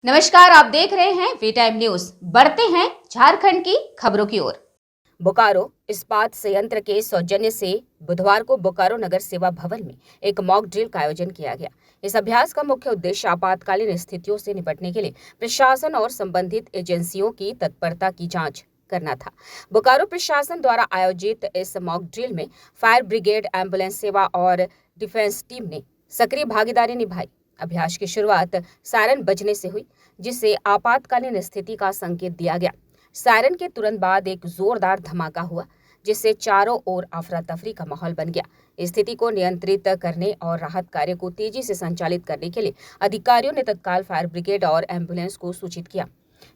नमस्कार, आप देख रहे हैं वी टाइम न्यूज। बढ़ते हैं झारखंड की खबरों की ओर। बोकारो इस्पात संयंत्र के सौजन्य से बुधवार को बोकारो नगर सेवा भवन में एक मॉक ड्रिल का आयोजन किया गया। इस अभ्यास का मुख्य उद्देश्य आपातकालीन स्थितियों से निपटने के लिए प्रशासन और संबंधित एजेंसियों की तत्परता की जांच करना था। बोकारो प्रशासन द्वारा आयोजित इस मॉक ड्रिल में फायर ब्रिगेड, एम्बुलेंस सेवा और डिफेंस टीम ने सक्रिय भागीदारी निभाई। अभ्यास की शुरुआत सायरन बजने से हुई, जिससे आपातकालीन स्थिति का संकेत दिया गया। सायरन के तुरंत बाद एक जोरदार धमाका हुआ, जिससे चारों ओर अफरा तफरी का माहौल बन गया। स्थिति को नियंत्रित करने और राहत कार्य को तेजी से संचालित करने के लिए अधिकारियों ने तत्काल फायर ब्रिगेड और एम्बुलेंस को सूचित किया।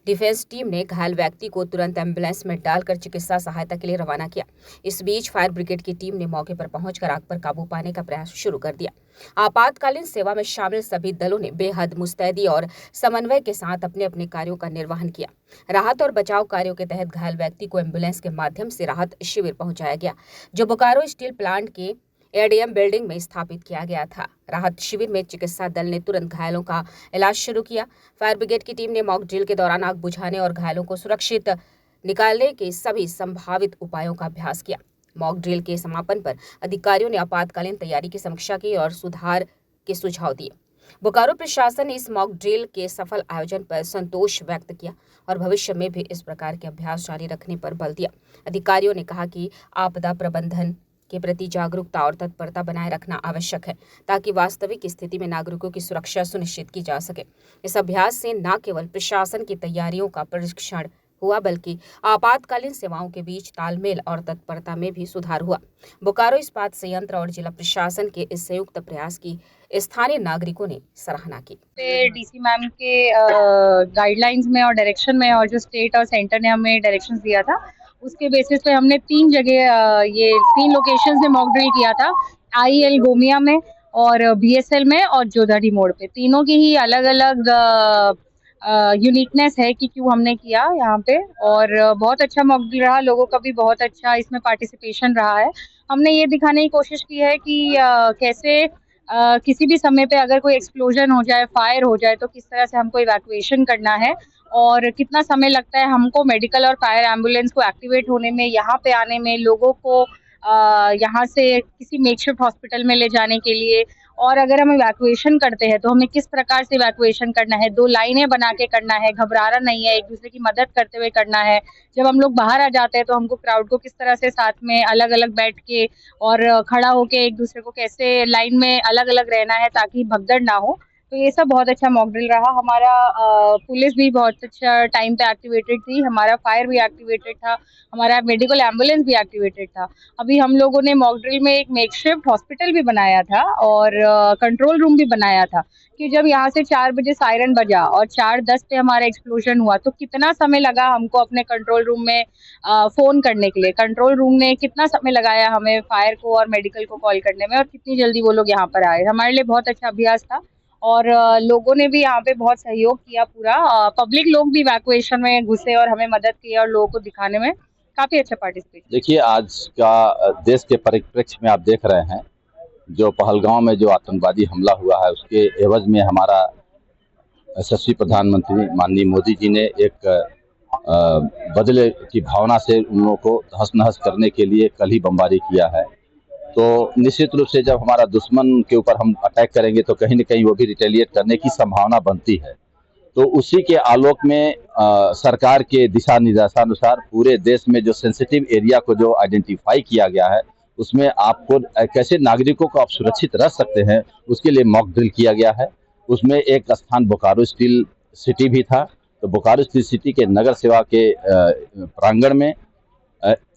डिफेंस टीम ने घायल व्यक्ति को तुरंत एम्बुलेंस में डालकर चिकित्सा सहायता के लिए रवाना किया। इस बीच फायर ब्रिगेड की टीम ने मौके पर पहुंचकर आग पर काबू पाने का प्रयास शुरू कर दिया। आपातकालीन सेवा में शामिल सभी दलों ने बेहद मुस्तैदी और समन्वय के साथ अपने अपने कार्यों का निर्वहन किया। राहत और बचाव कार्यों के तहत घायल व्यक्ति को एम्बुलेंस के माध्यम से राहत शिविर पहुंचाया गया, जो बोकारो स्टील प्लांट के एडीएम बिल्डिंग में स्थापित किया गया था। राहत शिविर में चिकित्सा दल ने तुरंत घायलों का इलाज शुरू किया। फायर ब्रिगेड की टीम ने मॉक ड्रिल के दौरान आग बुझाने और घायलों को सुरक्षित निकालने के सभी संभावित उपायों का अभ्यास किया। मॉक ड्रिल के समापन पर अधिकारियों ने आपातकालीन तैयारी की समीक्षा की और सुधार के सुझाव दिए। बोकारो प्रशासन ने इस मॉक ड्रिल के सफल आयोजन पर संतोष व्यक्त किया और भविष्य में भी इस प्रकार के अभ्यास जारी रखने पर बल दिया। अधिकारियों ने कहा कि आपदा प्रबंधन के प्रति जागरूकता और तत्परता बनाए रखना आवश्यक है, ताकि वास्तविक स्थिति में नागरिकों की सुरक्षा सुनिश्चित की जा सके। इस अभ्यास से न केवल प्रशासन की तैयारियों का परीक्षण हुआ, बल्कि आपातकालीन सेवाओं के बीच तालमेल और तत्परता में भी सुधार हुआ। बोकारो इस्पात संयंत्र और जिला प्रशासन के इस संयुक्त प्रयास की स्थानीय नागरिकों ने सराहना की। डीसी मैम के गाइडलाइंस में और डायरेक्शन में, और जो स्टेट और सेंटर ने हमें डायरेक्शंस दिया था, उसके बेसिस पे हमने 3 जगह ये 3 लोकेशंस में मॉक ड्रिल किया था। आईएल गोमिया में और बीएसएल में और जोधारी मोड़ पे। तीनों की ही अलग अलग यूनिकनेस है कि क्यों हमने किया यहाँ पे, और बहुत अच्छा मॉक ड्रिल रहा। लोगों का भी बहुत अच्छा इसमें पार्टिसिपेशन रहा है। हमने ये दिखाने की कोशिश की है कि कैसे किसी भी समय पे अगर कोई एक्सप्लोजन हो जाए, फायर हो जाए, तो किस तरह से हमको इवैक्यूएशन करना है और कितना समय लगता है हमको मेडिकल और फायर एम्बुलेंस को एक्टिवेट होने में, यहाँ पे आने में, लोगों को यहाँ से किसी मेकशिफ्ट हॉस्पिटल में ले जाने के लिए। और अगर हम इवैक्यूएशन करते हैं तो हमें किस प्रकार से इवैक्यूएशन करना है, 2 लाइनें बना के करना है, घबराना नहीं है, एक दूसरे की मदद करते हुए करना है। जब हम लोग बाहर आ जाते हैं तो हमको क्राउड को किस तरह से साथ में अलग अलग बैठ के और खड़ा होके एक दूसरे को कैसे लाइन में अलग अलग रहना है ताकि भगदड़ ना हो। तो ये सब बहुत अच्छा मॉक ड्रिल रहा। हमारा पुलिस भी बहुत अच्छा टाइम पे एक्टिवेटेड थी, हमारा फायर भी एक्टिवेटेड था, हमारा मेडिकल एम्बुलेंस भी एक्टिवेटेड था। अभी हम लोगों ने मॉक ड्रिल में एक मेकशिफ्ट हॉस्पिटल भी बनाया था और कंट्रोल रूम भी बनाया था कि जब यहाँ से 4 बजे सायरन बजा और 4:10 पे हमारा एक्सप्लोजन हुआ तो कितना समय लगा हमको अपने कंट्रोल रूम में फोन करने के लिए। कंट्रोल रूम ने कितना समय लगाया हमें फायर को और मेडिकल को कॉल करने में, और कितनी जल्दी वो लोग यहाँ पर आए। हमारे लिए बहुत अच्छा अभ्यास था और लोगों ने भी यहाँ पे बहुत सहयोग किया। पूरा पब्लिक लोग भी इवैक्यूएशन में घुसे और हमें मदद की और लोगों को दिखाने में काफी अच्छा पार्टिसिपेट। देखिए, आज का देश के परिप्रेक्ष्य में आप देख रहे हैं, जो पहलगांव में जो आतंकवादी हमला हुआ है, उसके एवज में हमारा यशस्वी प्रधानमंत्री माननीय मोदी जी ने एक बदले की भावना से उन लोगों को तहस नहस करने के लिए कल ही बमबारी किया है। तो निश्चित रूप से जब हमारा दुश्मन के ऊपर हम अटैक करेंगे तो कहीं न कहीं वो भी रिटेलिएट करने की संभावना बनती है। तो उसी के आलोक में सरकार के दिशा निर्देशानुसार पूरे देश में जो सेंसिटिव एरिया को जो आइडेंटिफाई किया गया है, उसमें आपको कैसे नागरिकों को आप सुरक्षित रख सकते हैं, उसके लिए मॉक ड्रिल किया गया है। उसमें एक स्थान बोकारो स्टील सिटी भी था। तो बोकारो स्टील सिटी के नगर सेवा के प्रांगण में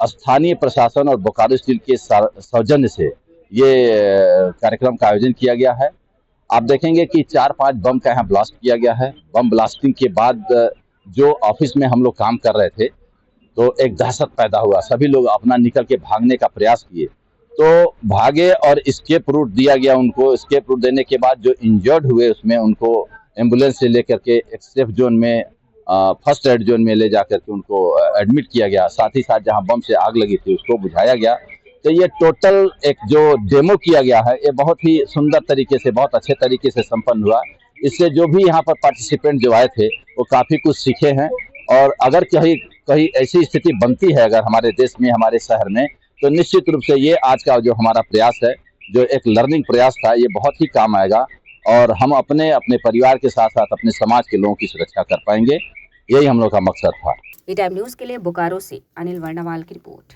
स्थानीय प्रशासन और बोकारो स्टील के सौजन्य से ये कार्यक्रम का आयोजन किया गया है। आप देखेंगे कि 4-5 बम का यहाँ ब्लास्ट किया गया है। बम ब्लास्टिंग के बाद जो ऑफिस में हम लोग काम कर रहे थे, तो एक दहशत पैदा हुआ। सभी लोग अपना निकल के भागने का प्रयास किए, तो भागे और एस्केप रूट दिया गया उनको। एस्केप रूट देने के बाद जो इंजर्ड हुए, उसमें उनको एम्बुलेंस से लेकर के एक सेफ जोन में, फर्स्ट एड जोन में ले जाकर के उनको एडमिट किया गया। साथ ही साथ जहां बम से आग लगी थी उसको बुझाया गया। तो ये टोटल एक जो डेमो किया गया है, ये बहुत ही सुंदर तरीके से, बहुत अच्छे तरीके से संपन्न हुआ। इससे जो भी यहाँ पर पार्टिसिपेंट जो आए थे वो काफ़ी कुछ सीखे हैं। और अगर कहीं कहीं ऐसी स्थिति बनती है अगर हमारे देश में, हमारे शहर में, तो निश्चित रूप से ये आज का जो हमारा प्रयास है, जो एक लर्निंग प्रयास था, ये बहुत ही काम आएगा और हम अपने अपने परिवार के साथ साथ अपने समाज के लोगों की सुरक्षा कर पाएंगे। यही हम लोग का मकसद था। वी टाइम न्यूज के लिए बोकारो से अनिल वर्णावाल की रिपोर्ट।